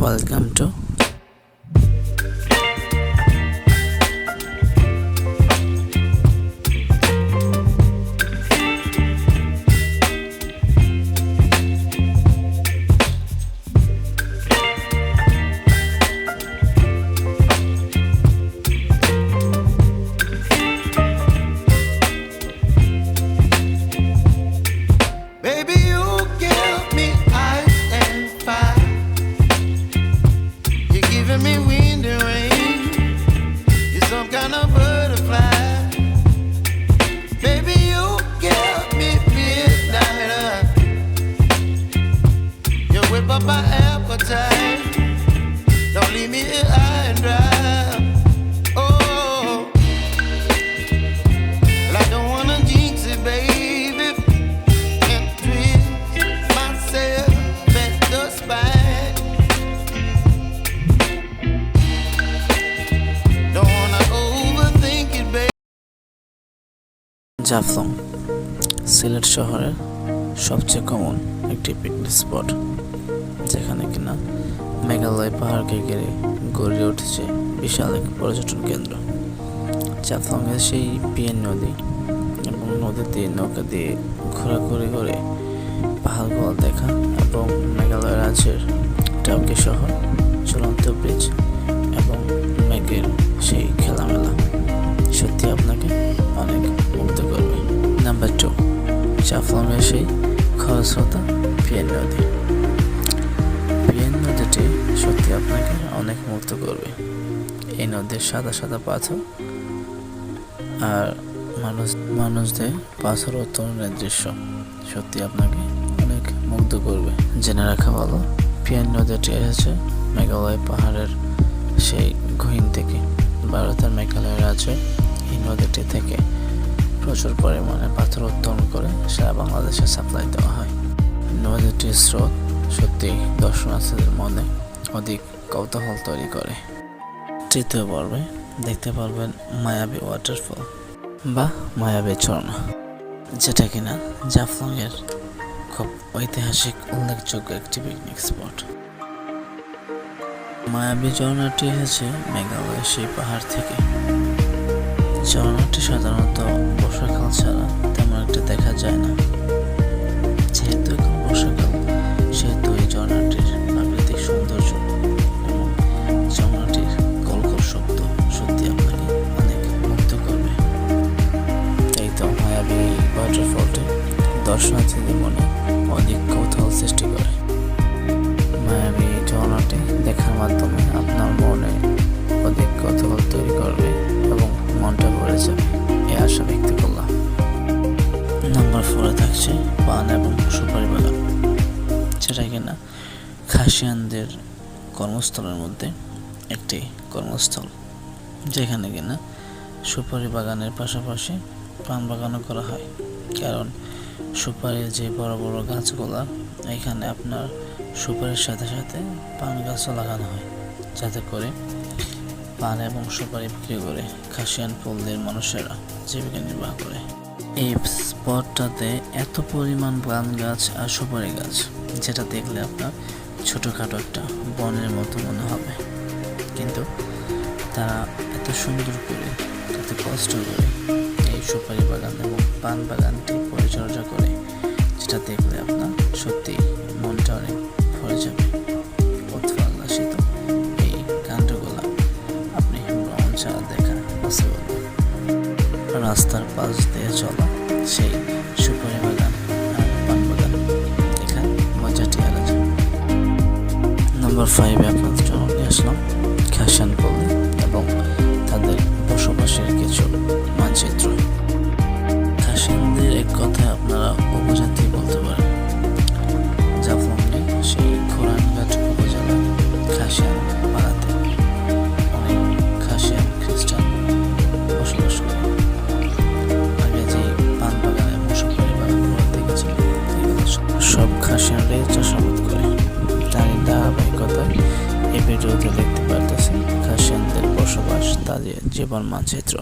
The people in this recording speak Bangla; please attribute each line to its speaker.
Speaker 1: Welcome to
Speaker 2: Baby, you give me ice and fire. You're giving me wind and rain. You're some kind of butterfly. Baby, you give me midnight. You whip up my appetite. Don't leave me here high and dry. Oh, well, I don't wanna jinx it, baby. And twist myself at the spine. Don't wanna overthink it, baby.
Speaker 1: Jaflong Sylhet শহরের সবচেয়ে কমন একটি পিকনিক স্পট, যেখানে কিনা মেঘালয় পাহাড়কে ঘিরে গড়ে উঠেছে বিশাল এক পর্যটন কেন্দ্র। জাফলংয়ের সেই পিএন নদী এবং নদীতে নৌকা দিয়ে ঘোরাঘুরি করে পাহাড়গুলো দেখা এবং মেঘালয় রাজ্যের টাউকে শহর, চূড়ান্ত ব্রিজ এবং মেঘের সেই খেলামেলা সত্যি আপনাকে অনেক মুগ্ধ করবে। নাম্বার 2, জাফলংয়ের সেই খরস্রোতা পিএন নদী। পিএন নদীটি সত্যি আপনাকে অনেক মুগ্ধ করবে। এই নদীর সাদা সাদা পাথর আর মানুষদের পাথর উত্তোলনের দৃশ্য সত্যি আপনাকে অনেক মুগ্ধ করবে। জেনে রাখা ভালো, পিএন নদীটি এসেছে মেঘালয় পাহাড়ের সেই গহীন থেকে। ভারতের মেঘালয় রাজ্যে এই নদীটি থেকে প্রচুর পরিমাণে পাথর উত্তোলন করে সারা বাংলাদেশে সাপ্লাই দেওয়া হয়। নদীটির স্রোত সত্যি দর্শনার্থীদের মনে অধিক কৌতূহল তৈরি করে। তৃতীয় পর্বে দেখতে পারবেন মায়াবী ওয়াটারফল বা মায়াবী ঝর্ণা, যেটা কিনা জাফলংয়ের খুব ঐতিহাসিক উল্লেখযোগ্য একটি পিকনিক স্পট। মায়াবী ঝর্ণাটি এসেছে মেঘালয়ের সেই পাহাড় থেকে। ঝর্ণাটি সাধারণত বর্ষাকাল ছাড়া তেমন একটা দেখা যায় না। যেহেতু এখন বর্ষাকাল, সেহেতু এই ঝর্ণাটির প্রাকৃতিক সৌন্দর্য এবং ঝর্ণাটির কলকল শব্দ সত্যি আপনাকে অনেক মুগ্ধ করবে। তাই তো মায়াবী ওয়াটারফলটি দর্শনার্থীদের মনে অধিক কৌতূহল সৃষ্টি করে। মায়াবী ঝর্ণাটি দেখার মাধ্যমে আপনার মনে অধিক কৌতূহল তৈরি করবে এবং মনটা ভরে যাবে, এই আশা ব্যক্ত করলাম। নাম্বার 4 থাকছে পান এবং সুপারি বাগান, যেটা কিনা খাসিয়ানদের কর্মস্থলের মধ্যে একটি কর্মস্থল, যেখানে কিনা সুপারি বাগানের পাশাপাশি পান বাগানও করা হয়। কারণ সুপারির যে বড় বড় গাছগুলা, এখানে আপনার সুপারির সাথে সাথে পান গাছও লাগানো হয়, যাতে করে পান এবং সুপারি বিক্রি করে খাসিয়ান পল্লীর মানুষেরা জীবিকা নির্বাহ করে। এই স্পটটাতে এত পরিমাণ পান গাছ আর সুপারি গাছ, যেটা দেখলে আপনার ছোটোখাটো একটা বনের মতো মনে হবে, কিন্তু তারা এত সুন্দর করে, এত কষ্ট করে এই সুপারি বাগান এবং পান বাগানটি পরিচর্যা করে, যেটা দেখলে আপনার সত্যি মনটা অনেক ভরে যাবে। উৎফুল্লাসিত এই কাণ্ডগুলা আপনি ভ্রমণ ছাড়া দেখা পসিবল না। রাস্তার পাশ দিয়ে চলা সেই সুপারি বাগান আর পান বাগান দেখার মজাটি আলাদা। নাম্বার 5 আপনাদের জন্য নিয়ে আসলাম খাসিয়ান পল্লী এবং তাদের বসবাসের কিছু মানচিত্র। খাসিয়ানদের এক কথায় আপনারা উপজাতি বলতে পারেন। জাফলংয়ে সেই ঘোরানঘাট উপজেলা খাসিয়ান পাড়াতে অনেক খাসিয়ান খ্রিস্টান বসবাস করে। আগে যে পান বাগান এবং সুপারি বাগানগুলো দেখেছেন, এগুলো সব খাসিয়ানরাই চাষাবাদ করে। তারই ধারাবাহিকতায় এই ভিডিওতে দেখতে পারতেছেন খাসিয়ানদের বসবাস, তাদের জীবন মানচিত্র।